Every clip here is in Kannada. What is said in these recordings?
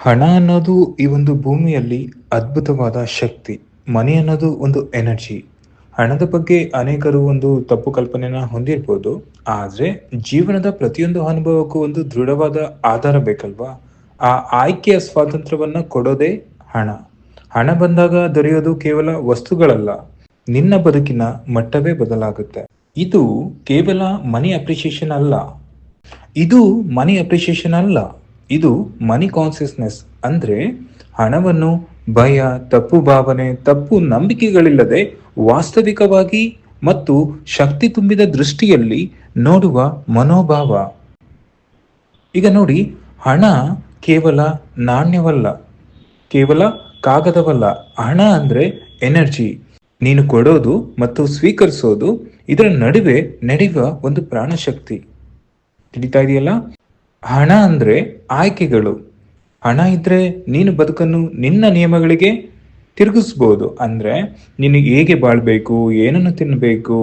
ಹಣ ಅನ್ನೋದು ಈ ಒಂದು ಭೂಮಿಯಲ್ಲಿ ಅದ್ಭುತವಾದ ಶಕ್ತಿ. ಮನಿ ಅನ್ನೋದು ಒಂದು ಎನರ್ಜಿ. ಹಣದ ಬಗ್ಗೆ ಅನೇಕರು ಒಂದು ತಪ್ಪು ಕಲ್ಪನೆನ ಹೊಂದಿರ್ಬೋದು. ಆದ್ರೆ ಜೀವನದ ಪ್ರತಿಯೊಂದು ಅನುಭವಕ್ಕೂ ಒಂದು ದೃಢವಾದ ಆಧಾರ ಬೇಕಲ್ವಾ? ಆ ಆಯ್ಕೆಯ ಸ್ವಾತಂತ್ರ್ಯವನ್ನ ಕೊಡೋದೇ ಹಣ. ಹಣ ಬಂದಾಗ ದೊರೆಯೋದು ಕೇವಲ ವಸ್ತುಗಳಲ್ಲ, ನಿನ್ನ ಬದುಕಿನ ಮಟ್ಟವೇ ಬದಲಾಗುತ್ತೆ. ಇದು ಕೇವಲ ಮನಿ ಅಪ್ರಿಸಿಯೇಷನ್ ಅಲ್ಲ. ಇದು ಮನಿ ಅಪ್ರಿಸಿಯೇಷನ್ ಅಲ್ಲ, ಇದು ಮನಿ ಕಾನ್ಸಿಯಸ್ನೆಸ್. ಅಂದ್ರೆ ಹಣವನ್ನು ಭಯ, ತಪ್ಪು ಭಾವನೆ, ತಪ್ಪು ನಂಬಿಕೆಗಳಿಲ್ಲದೆ ವಾಸ್ತವಿಕವಾಗಿ ಮತ್ತು ಶಕ್ತಿ ತುಂಬಿದ ದೃಷ್ಟಿಯಲ್ಲಿ ನೋಡುವ ಮನೋಭಾವ. ಈಗ ನೋಡಿ, ಹಣ ಕೇವಲ ನಾಣ್ಯವಲ್ಲ, ಕೇವಲ ಕಾಗದವಲ್ಲ. ಹಣ ಅಂದ್ರೆ ಎನರ್ಜಿ. ನೀನು ಕೊಡೋದು ಮತ್ತು ಸ್ವೀಕರಿಸೋದು, ಇದರ ನಡುವೆ ನಡೆಯುವ ಒಂದು ಪ್ರಾಣಶಕ್ತಿ. ತಿಳಿತಾ ಇದೆಯಲ್ಲ? ಹಣ ಅಂದ್ರೆ ಆಯ್ಕೆಗಳು. ಹಣ ಇದ್ರೆ ನೀನು ಬದುಕನ್ನು ನಿನ್ನ ನಿಯಮಗಳಿಗೆ ತಿರುಗಿಸ್ಬೋದು. ಅಂದ್ರೆ ನೀನು ಹೇಗೆ ಬಾಳ್ಬೇಕು, ಏನನ್ನು ತಿನ್ನಬೇಕು,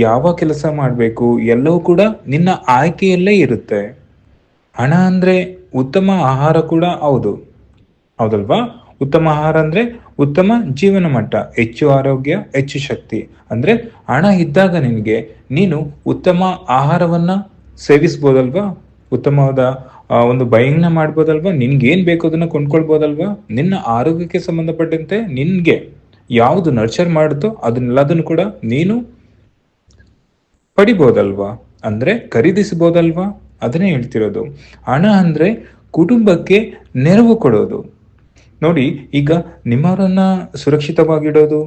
ಯಾವ ಕೆಲಸ ಮಾಡಬೇಕು, ಎಲ್ಲವೂ ಕೂಡ ನಿನ್ನ ಆಯ್ಕೆಯಲ್ಲೇ ಇರುತ್ತೆ. ಹಣ ಅಂದ್ರೆ ಉತ್ತಮ ಆಹಾರ ಕೂಡ ಹೌದು, ಹೌದಲ್ವಾ? ಉತ್ತಮ ಆಹಾರ ಅಂದ್ರೆ ಉತ್ತಮ ಜೀವನ ಮಟ್ಟ, ಹೆಚ್ಚು ಆರೋಗ್ಯ, ಹೆಚ್ಚು ಶಕ್ತಿ. ಅಂದ್ರೆ ಹಣ ಇದ್ದಾಗ ನಿನಗೆ ನೀನು ಉತ್ತಮ ಆಹಾರವನ್ನ ಸೇವಿಸ್ಬೋದಲ್ವಾ? ಉತ್ತಮವಾದ ಒಂದು ಬೈಯಿಂಗ್ನ ಮಾಡ್ಬೋದಲ್ವಾ? ನಿನ್ಗೆ ಏನ್ ಬೇಕು ಅದನ್ನ ಕೊಂಡ್ಕೊಳ್ಬೋದಲ್ವಾ? ನಿನ್ನ ಆರೋಗ್ಯಕ್ಕೆ ಸಂಬಂಧಪಟ್ಟಂತೆ ನಿನ್ಗೆ ಯಾವುದು ನರ್ಚರ್ ಮಾಡುತ್ತೋ ಅದನ್ನೆಲ್ಲದನ್ನು ಕೂಡ ನೀನು ಪಡಿಬೋದಲ್ವಾ? ಅಂದ್ರೆ ಖರೀದಿಸಬಹುದಲ್ವಾ? ಅದನ್ನೇ ಹೇಳ್ತಿರೋದು. ಹಣ ಅಂದ್ರೆ ಕುಟುಂಬಕ್ಕೆ ನೆರವು ಕೊಡೋದು. ನೋಡಿ, ಈಗ ನಿಮ್ಮವರನ್ನ ಸುರಕ್ಷಿತವಾಗಿಡೋದು,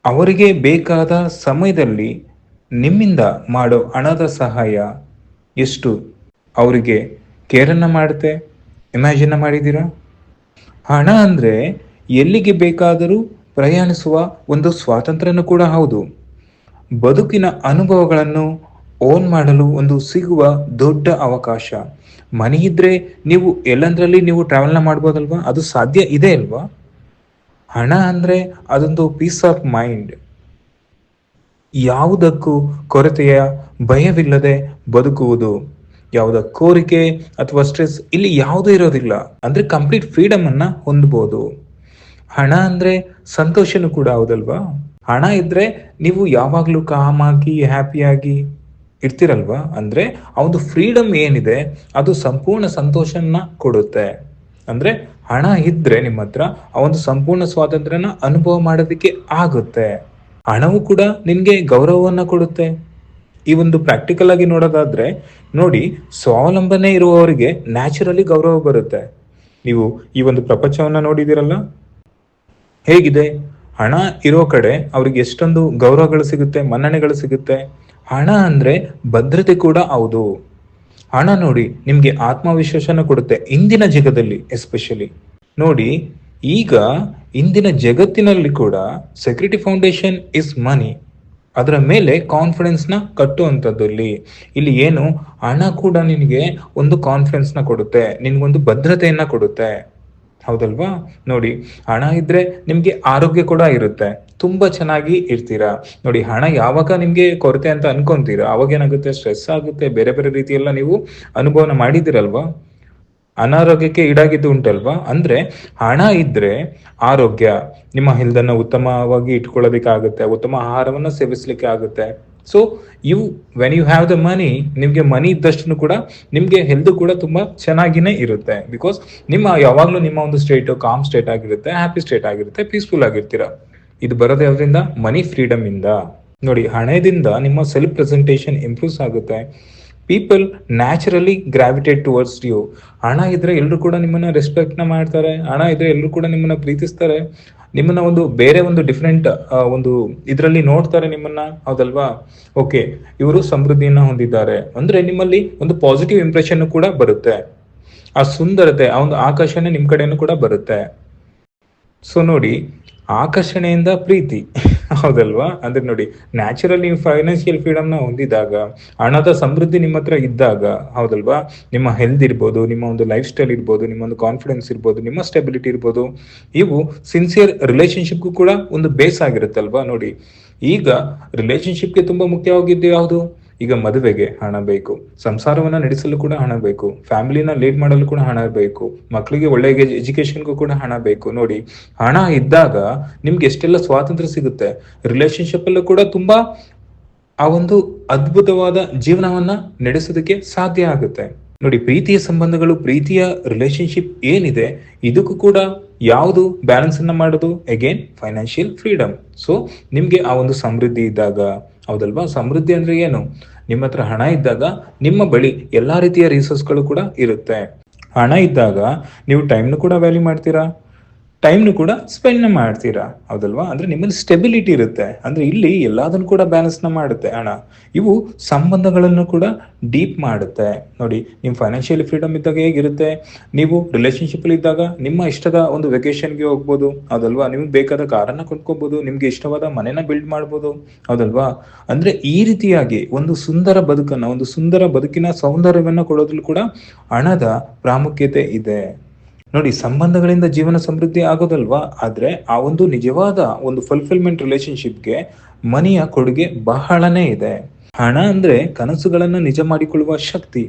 ಅವರಿಗೆ ಬೇಕಾದ ಸಮಯದಲ್ಲಿ ನಿಮ್ಮಿಂದ ಮಾಡೋ ಹಣದ ಸಹಾಯ ಎಷ್ಟು ಅವರಿಗೆ ಕೇರನ್ನ ಮಾಡುತ್ತೆ. ಇಮ್ಯಾಜಿನ್ ಮಾಡಿದ್ದೀರಾ? ಹಣ ಅಂದ್ರೆ ಎಲ್ಲಿಗೆ ಬೇಕಾದರೂ ಪ್ರಯಾಣಿಸುವ ಒಂದು ಸ್ವಾತಂತ್ರ್ಯನೂ ಕೂಡ ಹೌದು. ಬದುಕಿನ ಅನುಭವಗಳನ್ನು ಓನ್ ಮಾಡಲು ಒಂದು ಸಿಗುವ ದೊಡ್ಡ ಅವಕಾಶ. ಮನಿ ಇದ್ರೆ ನೀವು ಎಲ್ಲಂದ್ರಲ್ಲಿ ನೀವು ಟ್ರಾವೆಲ್ನ ಮಾಡ್ಬೋದಲ್ವಾ? ಅದು ಸಾಧ್ಯ ಇದೆ ಅಲ್ವಾ? ಹಣ ಅಂದ್ರೆ ಅದೊಂದು ಪೀಸ್ ಆಫ್ ಮೈಂಡ್. ಯಾವುದಕ್ಕೂ ಕೊರತೆಯ ಭಯವಿಲ್ಲದೆ ಬದುಕುವುದು. ಯಾವುದ ಕೋರಿಕೆ ಅಥವಾ ಸ್ಟ್ರೆಸ್ ಇಲ್ಲಿ ಯಾವುದೂ ಇರೋದಿಲ್ಲ. ಅಂದ್ರೆ ಕಂಪ್ಲೀಟ್ ಫ್ರೀಡಮ್ ಅನ್ನ ಹೊಂದಬಹುದು. ಹಣ ಅಂದ್ರೆ ಸಂತೋಷನೂ ಕೂಡ ಹೌದಲ್ವಾ? ಹಣ ಇದ್ರೆ ನೀವು ಯಾವಾಗ್ಲೂ ಕಾಮಾಗಿ ಹ್ಯಾಪಿಯಾಗಿ ಇರ್ತಿರಲ್ವಾ? ಅಂದ್ರೆ ಆ ಒಂದು ಫ್ರೀಡಮ್ ಏನಿದೆ ಅದು ಸಂಪೂರ್ಣ ಸಂತೋಷನ ಕೊಡುತ್ತೆ. ಅಂದ್ರೆ ಹಣ ಇದ್ರೆ ನಿಮ್ಮ ಹತ್ರ ಆ ಒಂದು ಸಂಪೂರ್ಣ ಸ್ವಾತಂತ್ರ್ಯನ ಅನುಭವ ಮಾಡೋದಕ್ಕೆ ಆಗುತ್ತೆ. ಹಣವು ಕೂಡ ನಿನ್ಗೆ ಗೌರವವನ್ನ ಕೊಡುತ್ತೆ. ಈ ಒಂದು ಪ್ರಾಕ್ಟಿಕಲ್ ಆಗಿ ನೋಡೋದಾದ್ರೆ ನೋಡಿ, ಸ್ವಾವಲಂಬನೆ ಇರುವವರಿಗೆ ನ್ಯಾಚುರಲಿ ಗೌರವ ಬರುತ್ತೆ. ನೀವು ಈ ಒಂದು ಪ್ರಪಂಚವನ್ನ ನೋಡಿದಿರಲ್ಲ, ಹೇಗಿದೆ? ಹಣ ಇರೋ ಕಡೆ ಅವ್ರಿಗೆ ಎಷ್ಟೊಂದು ಗೌರವಗಳು ಸಿಗುತ್ತೆ, ಮನ್ನಣೆಗಳು ಸಿಗುತ್ತೆ. ಹಣ ಅಂದ್ರೆ ಭದ್ರತೆ ಕೂಡ ಹೌದು. ಹಣ ನೋಡಿ ನಿಮ್ಗೆ ಆತ್ಮವಿಶ್ವಾಸನ ಕೊಡುತ್ತೆ, ಇಂದಿನ ಜಗದಲ್ಲಿ ಎಸ್ಪೆಷಲಿ. ನೋಡಿ, ಈಗ ಇಂದಿನ ಜಗತ್ತಿನಲ್ಲಿ ಕೂಡ ಸೆಕ್ಯೂರಿಟಿ ಫೌಂಡೇಶನ್ ಇಸ್ ಮನಿ. ಅದರ ಮೇಲೆ ಕಾನ್ಫಿಡೆನ್ಸ್ ನ ಕಟ್ಟುವಂಥದ್ದು. ಇಲ್ಲಿ ಏನು, ಹಣ ಕೂಡ ನಿನಗೆ ಒಂದು ಕಾನ್ಫಿಡೆನ್ಸ್ ನ ಕೊಡುತ್ತೆ, ನಿನ್ಗೊಂದು ಭದ್ರತೆಯನ್ನ ಕೊಡುತ್ತೆ. ಹೌದಲ್ವಾ? ನೋಡಿ, ಹಣ ಇದ್ರೆ ನಿಮ್ಗೆ ಆರೋಗ್ಯ ಕೂಡ ಇರುತ್ತೆ, ತುಂಬಾ ಚೆನ್ನಾಗಿ ಇರ್ತೀರಾ. ನೋಡಿ, ಹಣ ಯಾವಾಗ ನಿಮ್ಗೆ ಕೊರತೆ ಅಂತ ಅನ್ಕೊಂತೀರಾ ಅವಾಗ ಏನಾಗುತ್ತೆ? ಸ್ಟ್ರೆಸ್ ಆಗುತ್ತೆ, ಬೇರೆ ಬೇರೆ ರೀತಿಯೆಲ್ಲ ನೀವು ಅನುಭವನ ಮಾಡಿದಿರಲ್ವಾ? ಅನಾರೋಗ್ಯಕ್ಕೆ ಈಡಾಗಿದ್ದು ಉಂಟಲ್ವಾ? ಅಂದ್ರೆ ಹಣ ಇದ್ರೆ ಆರೋಗ್ಯ, ನಿಮ್ಮ ಹೆಲ್ತ್ ಅನ್ನ ಉತ್ತಮವಾಗಿ ಇಟ್ಕೊಳ್ಳೋದಕ್ಕೆ ಆಗುತ್ತೆ, ಉತ್ತಮ ಆಹಾರವನ್ನ ಸೇವಿಸ್ಲಿಕ್ಕೆ ಆಗುತ್ತೆ. So you when you have the money, ನಿಮ್ಗೆ ಮನಿ ಇದ್ದಷ್ಟು ಕೂಡ ನಿಮ್ಗೆ ಹೆಲ್ತ್ ಕೂಡ ತುಂಬಾ ಚೆನ್ನಾಗಿನೇ ಇರುತ್ತೆ. ಬಿಕಾಸ್ ನಿಮ್ಮ ಯಾವಾಗ್ಲೂ ನಿಮ್ಮ ಒಂದು ಸ್ಟೇಟ್ ಕಾಮ್ ಸ್ಟೇಟ್ ಆಗಿರುತ್ತೆ, ಹ್ಯಾಪಿ ಸ್ಟೇಟ್ ಆಗಿರುತ್ತೆ, ಪೀಸ್ಫುಲ್ ಆಗಿರ್ತೀರಾ. ಇದು ಬರೋದು ಯಾವ್ದ್ರಿಂದ? ಮನಿ ಫ್ರೀಡಮ್ ಇಂದ. ನೋಡಿ, ಹಣದಿಂದ ನಿಮ್ಮ ಸೆಲ್ಫ್ ಪ್ರೆಸೆಂಟೇಷನ್ ಇಂಪ್ರೂವ್ಸ್ ಆಗುತ್ತೆ. People naturally gravitate towards you. ಹಣ ಇದ್ರೆ ಎಲ್ಲರೂ ಕೂಡ ನಿಮ್ಮನ್ನ ರೆಸ್ಪೆಕ್ಟ್ ನ ಮಾಡ್ತಾರೆ. ಹಣ ಇದ್ರೆ ಎಲ್ಲರೂ ಕೂಡ ನಿಮ್ಮನ್ನ ಪ್ರೀತಿಸ್ತಾರೆ. ನಿಮ್ಮನ್ನ ಒಂದು ಬೇರೆ ಒಂದು ಡಿಫ್ರೆಂಟ್ ಒಂದು ಇದರಲ್ಲಿ ನೋಡ್ತಾರೆ ನಿಮ್ಮನ್ನ. ಹೌದಲ್ವಾ? ಓಕೆ, ಇವರು ಸಮೃದ್ಧಿಯನ್ನ ಹೊಂದಿದ್ದಾರೆ ಅಂದ್ರೆ ನಿಮ್ಮಲ್ಲಿ ಒಂದು ಪಾಸಿಟಿವ್ ಇಂಪ್ರೆಷನ್ ಕೂಡ ಬರುತ್ತೆ. ಆ ಸುಂದರತೆ, ಆ ಒಂದು ಆಕರ್ಷಣೆ ನಿಮ್ ಕಡೆನೂ ಕೂಡ ಬರುತ್ತೆ. ಸೊ ನೋಡಿ, ಆಕರ್ಷಣೆಯಿಂದ ಪ್ರೀತಿ. ಹೌದಲ್ವಾ? ಅಂದ್ರೆ ನೋಡಿ, ನ್ಯಾಚುರಲ್ ನೀವು ಫೈನಾನ್ಷಿಯಲ್ ಫ್ರೀಡಮ್ ನ ಹೊಂದಿದಾಗ, ಹಣದ ಸಮೃದ್ಧಿ ನಿಮ್ಮ ಹತ್ರ ಇದ್ದಾಗ, ಹೌದಲ್ವಾ, ನಿಮ್ಮ ಹೆಲ್ತ್ ಇರ್ಬೋದು, ನಿಮ್ಮ ಒಂದು ಲೈಫ್ ಸ್ಟೈಲ್ ಇರ್ಬೋದು, ನಿಮ್ಮ ಒಂದು ಕಾನ್ಫಿಡೆನ್ಸ್ ಇರ್ಬೋದು, ನಿಮ್ಮ ಸ್ಟೆಬಿಲಿಟಿ ಇರ್ಬೋದು, ಇವು ಸಿನ್ಸಿಯರ್ ರಿಲೇಶನ್ಶಿಪ್ಗೂ ಕೂಡ ಒಂದು ಬೇಸ್ ಆಗಿರುತ್ತಲ್ವಾ? ನೋಡಿ, ಈಗ ರಿಲೇಶನ್ಶಿಪ್ಗೆ ತುಂಬಾ ಮುಖ್ಯವಾಗಿದ್ದು ಯಾವುದು? ಈಗ ಮದುವೆಗೆ ಹಣ ಬೇಕು, ಸಂಸಾರವನ್ನ ನಡೆಸಲು ಕೂಡ ಹಣ ಬೇಕು, ಫ್ಯಾಮಿಲಿನ ಲೀಡ್ ಮಾಡಲು ಕೂಡ ಹಣ ಬೇಕು, ಮಕ್ಕಳಿಗೆ ಒಳ್ಳೆ ಎಜುಕೇಶನ್ಗೂ ಕೂಡ ಹಣ ಬೇಕು. ನೋಡಿ, ಹಣ ಇದ್ದಾಗ ನಿಮ್ಗೆ ಎಷ್ಟೆಲ್ಲ ಸ್ವಾತಂತ್ರ್ಯ ಸಿಗುತ್ತೆ. ರಿಲೇಶನ್ಶಿಪ್ ಅಲ್ಲೂ ಕೂಡ ತುಂಬಾ ಆ ಒಂದು ಅದ್ಭುತವಾದ ಜೀವನವನ್ನ ನಡೆಸೋದಕ್ಕೆ ಸಾಧ್ಯ ಆಗುತ್ತೆ. ನೋಡಿ, ಪ್ರೀತಿಯ ಸಂಬಂಧಗಳು, ಪ್ರೀತಿಯ ರಿಲೇಶನ್ಶಿಪ್ ಏನಿದೆ, ಇದಕ್ಕೂ ಕೂಡ ಯಾವುದು ಬ್ಯಾಲೆನ್ಸ್ ಅನ್ನ ಮಾಡೋದು, ಅಗೇನ್ ಫೈನಾನ್ಷಿಯಲ್ ಫ್ರೀಡಮ್. ಸೊ ನಿಮ್ಗೆ ಆ ಒಂದು ಸಮೃದ್ಧಿ ಇದ್ದಾಗ, ಹೌದಲ್ವಾ? ಸಮೃದ್ಧಿ ಅಂದ್ರೆ ಏನು? ನಿಮ್ಮ ಹತ್ರ ಹಣ ಇದ್ದಾಗ ನಿಮ್ಮ ಬಳಿ ಎಲ್ಲಾ ರೀತಿಯ ರಿಸೋರ್ಸ್ಗಳು ಕೂಡ ಇರುತ್ತೆ. ಹಣ ಇದ್ದಾಗ ನೀವು ಟೈಮ್ನು ಕೂಡ ವ್ಯಾಲ್ಯೂ ಮಾಡ್ತೀರಾ, ಟೈಮ್ನು ಕೂಡ ಸ್ಪೆಂಡ್ ಮಾಡ್ತೀರಾ, ಹೌದಲ್ವಾ? ಅಂದ್ರೆ ನಿಮ್ಮಲ್ಲಿ ಸ್ಟೆಬಿಲಿಟಿ ಇರುತ್ತೆ. ಅಂದ್ರೆ ಇಲ್ಲಿ ಎಲ್ಲದನ್ನು ಕೂಡ ಬ್ಯಾಲೆನ್ಸ್ ನ ಮಾಡುತ್ತೆ ಹಣ. ಇವು ಸಂಬಂಧಗಳನ್ನು ಕೂಡ ಡೀಪ್ ಮಾಡುತ್ತೆ. ನೋಡಿ, ನಿಮ್ ಫೈನಾನ್ಷಿಯಲ್ ಫ್ರೀಡಮ್ ಇದ್ದಾಗ ಹೇಗಿರುತ್ತೆ, ನೀವು ರಿಲೇಶನ್ಶಿಪ್ ಅಲ್ಲಿ ಇದ್ದಾಗ ನಿಮ್ಮ ಇಷ್ಟದ ಒಂದು ವೆಕೇಶನ್ಗೆ ಹೋಗ್ಬೋದು, ಹೌದಲ್ವಾ? ನಿಮ್ಗೆ ಬೇಕಾದ ಕಾರನ್ನ ಕೊಂಡ್ಕೋಬಹುದು, ನಿಮ್ಗೆ ಇಷ್ಟವಾದ ಮನೆನ ಬಿಲ್ಡ್ ಮಾಡ್ಬೋದು, ಹೌದಲ್ವಾ? ಅಂದ್ರೆ ಈ ರೀತಿಯಾಗಿ ಒಂದು ಸುಂದರ ಬದುಕನ್ನ, ಒಂದು ಸುಂದರ ಬದುಕಿನ ಸೌಂದರ್ಯವನ್ನ ಕೊಡೋದ್ರಲ್ಲಿ ಕೂಡ ಹಣದ ಪ್ರಾಮುಖ್ಯತೆ ಇದೆ. ನೋಡಿ, ಸಂಬಂಧಗಳಿಂದ ಜೀವನ ಸಮೃದ್ಧಿ ಆಗೋದಲ್ವಾ, ಆದ್ರೆ ಆ ಒಂದು ನಿಜವಾದ ಒಂದು ಫುಲ್ಫಿಲ್ಮೆಂಟ್ ರಿಲೇಶನ್ಶಿಪ್ಗೆ ಮನಿಯ ಕೊಡುಗೆ ಬಹಳನೇ ಇದೆ. ಹಣ ಅಂದ್ರೆ ಕನಸುಗಳನ್ನ ನಿಜ ಮಾಡಿಕೊಳ್ಳುವ ಶಕ್ತಿ,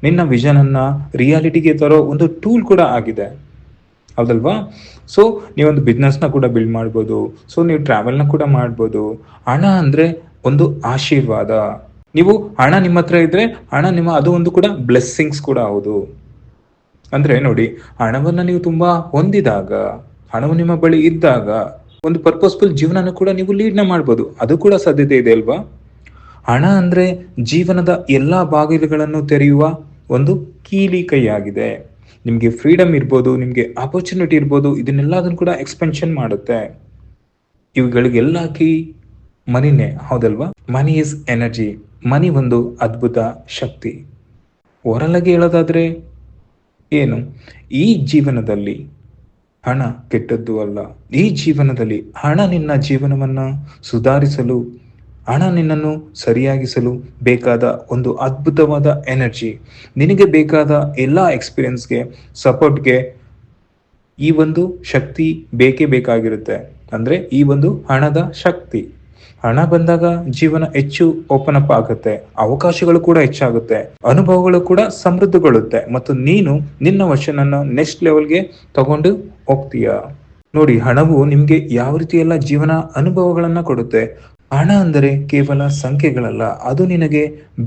ನಿನ್ನ ವಿಷನ್ ಅನ್ನ ರಿಯಾಲಿಟಿಗೆ ತರೋ ಒಂದು ಟೂಲ್ ಕೂಡ ಆಗಿದೆ, ಹೌದಲ್ವಾ? ಸೊ ನೀವೊಂದು ಬಿಸ್ನೆಸ್ ನ ಕೂಡ ಬಿಲ್ಡ್ ಮಾಡ್ಬೋದು, ಸೊ ನೀವು ಟ್ರಾವೆಲ್ ನ ಕೂಡ ಮಾಡ್ಬೋದು. ಹಣ ಅಂದ್ರೆ ಒಂದು ಆಶೀರ್ವಾದ. ನೀವು ಹಣ ನಿಮ್ಮ ಹತ್ರ ಇದ್ರೆ, ಹಣ ನಿಮ್ಮ ಅದು ಒಂದು ಕೂಡ ಬ್ಲೆಸ್ಸಿಂಗ್ಸ್ ಕೂಡ ಹೌದು. ಅಂದ್ರೆ ನೋಡಿ, ಹಣವನ್ನ ನೀವು ತುಂಬಾ ಹೊಂದಿದಾಗ, ಹಣವು ನಿಮ್ಮ ಬಳಿ ಇದ್ದಾಗ ಒಂದು ಪರ್ಪಸ್ಫುಲ್ ಜೀವನನ ಕೂಡ ನೀವು ಲೀಡ್ ನ ಮಾಡ್ಬೋದು. ಅದು ಕೂಡ ಸಾಧ್ಯತೆ ಇದೆ ಅಲ್ವಾ? ಹಣ ಅಂದ್ರೆ ಜೀವನದ ಎಲ್ಲಾ ಬಾಗಿಲುಗಳನ್ನು ತೆರೆಯುವ ಒಂದು ಕೀಲಿ ಕೈಯಾಗಿದೆ. ನಿಮ್ಗೆ ಫ್ರೀಡಮ್ ಇರ್ಬೋದು, ನಿಮ್ಗೆ ಆಪರ್ಚುನಿಟಿ ಇರ್ಬೋದು, ಇದನ್ನೆಲ್ಲದನ್ನು ಕೂಡ ಎಕ್ಸ್ಪೆನ್ಷನ್ ಮಾಡುತ್ತೆ. ಇವುಗಳಿಗೆಲ್ಲ ಕೀ ಮನಿನೇ, ಹೌದಲ್ವಾ? Money is energy. ಮನಿ ಒಂದು ಅದ್ಭುತ ಶಕ್ತಿ. ಹೊರಲಾಗಿ ಹೇಳೋದಾದ್ರೆ ಏನು, ಈ ಜೀವನದಲ್ಲಿ ಹಣ ಕೆಟ್ಟದ್ದು ಅಲ್ಲ. ಈ ಜೀವನದಲ್ಲಿ ಹಣ ನಿನ್ನ ಜೀವನವನ್ನ ಸುಧಾರಿಸಲು, ಹಣ ನಿನ್ನನ್ನು ಸರಿಯಾಗಿಸಲು ಬೇಕಾದ ಒಂದು ಅದ್ಭುತವಾದ ಎನರ್ಜಿ. ನಿನಗೆ ಬೇಕಾದ ಎಲ್ಲಾ ಎಕ್ಸ್ಪೀರಿಯನ್ಸ್ಗೆ, ಸಪೋರ್ಟ್ಗೆ ಈ ಒಂದು ಶಕ್ತಿ ಬೇಕೇ ಬೇಕಾಗಿರುತ್ತೆ. ಅಂದ್ರೆ ಈ ಒಂದು ಹಣದ ಶಕ್ತಿ. ಹಣ ಬಂದಾಗ ಜೀವನ ಹೆಚ್ಚು ಓಪನ್ ಅಪ್ ಆಗುತ್ತೆ, ಅವಕಾಶಗಳು ಕೂಡ ಹೆಚ್ಚಾಗುತ್ತೆ, ಅನುಭವಗಳು ಕೂಡ ಸಮೃದ್ಧಗೊಳ್ಳುತ್ತೆ, ಮತ್ತು ನೀನು ನಿನ್ನ ವರ್ಷನನ್ನು ನೆಕ್ಸ್ಟ್ ಲೆವೆಲ್ಗೆ ತಗೊಂಡು ಹೋಗ್ತೀಯ. ನೋಡಿ, ಹಣವು ನಿಮ್ಗೆ ಯಾವ ರೀತಿ ಎಲ್ಲ ಜೀವನ ಅನುಭವಗಳನ್ನ ಕೊಡುತ್ತೆ. ಹಣ ಅಂದರೆ ಕೇವಲ ಸಂಖ್ಯೆಗಳಲ್ಲ, ಅದು ನಿನಗೆ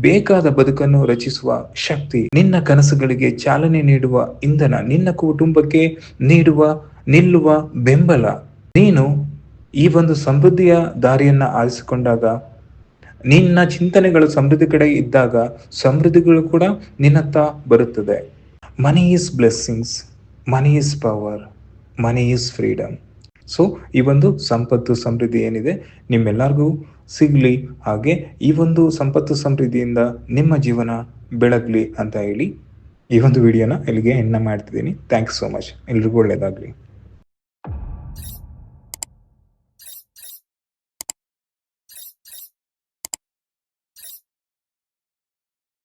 ಬೇಕಾದ ಬದುಕನ್ನು ರಚಿಸುವ ಶಕ್ತಿ, ನಿನ್ನ ಕನಸುಗಳಿಗೆ ಚಾಲನೆ ನೀಡುವ ಇಂಧನ, ನಿನ್ನ ಕುಟುಂಬಕ್ಕೆ ನಿಲ್ಲುವ ಬೆಂಬಲ. ನೀನು ಈ ಒಂದು ಸಮೃದ್ಧಿಯ ದಾರಿಯನ್ನ ಆರಿಸಿಕೊಂಡಾಗ, ನಿನ್ನ ಚಿಂತನೆಗಳು ಸಮೃದ್ಧಿ ಕಡೆ ಇದ್ದಾಗ, ಸಮೃದ್ಧಿಗಳು ಕೂಡ ನಿನ್ನತ್ತ ಬರುತ್ತದೆ. Money is blessings, money is power, money is freedom. So ಈ ಒಂದು ಸಂಪತ್ತು ಸಮೃದ್ಧಿ ಏನಿದೆ ನಿಮ್ಮೆಲ್ಲರಿಗೂ ಸಿಗ್ಲಿ, ಹಾಗೆ ಈ ಒಂದು ಸಂಪತ್ತು ಸಮೃದ್ಧಿಯಿಂದ ನಿಮ್ಮ ಜೀವನ ಬೆಳಗ್ಲಿ ಅಂತ ಹೇಳಿ ಈ ಒಂದು ವಿಡಿಯೋನ ಇಲ್ಲಿಗೆ ಎಂಡ್ ಮಾಡ್ತಿದ್ದೀನಿ. Thanks so much. ಎಲ್ರಿಗೂ ಒಳ್ಳೇದಾಗ್ಲಿ.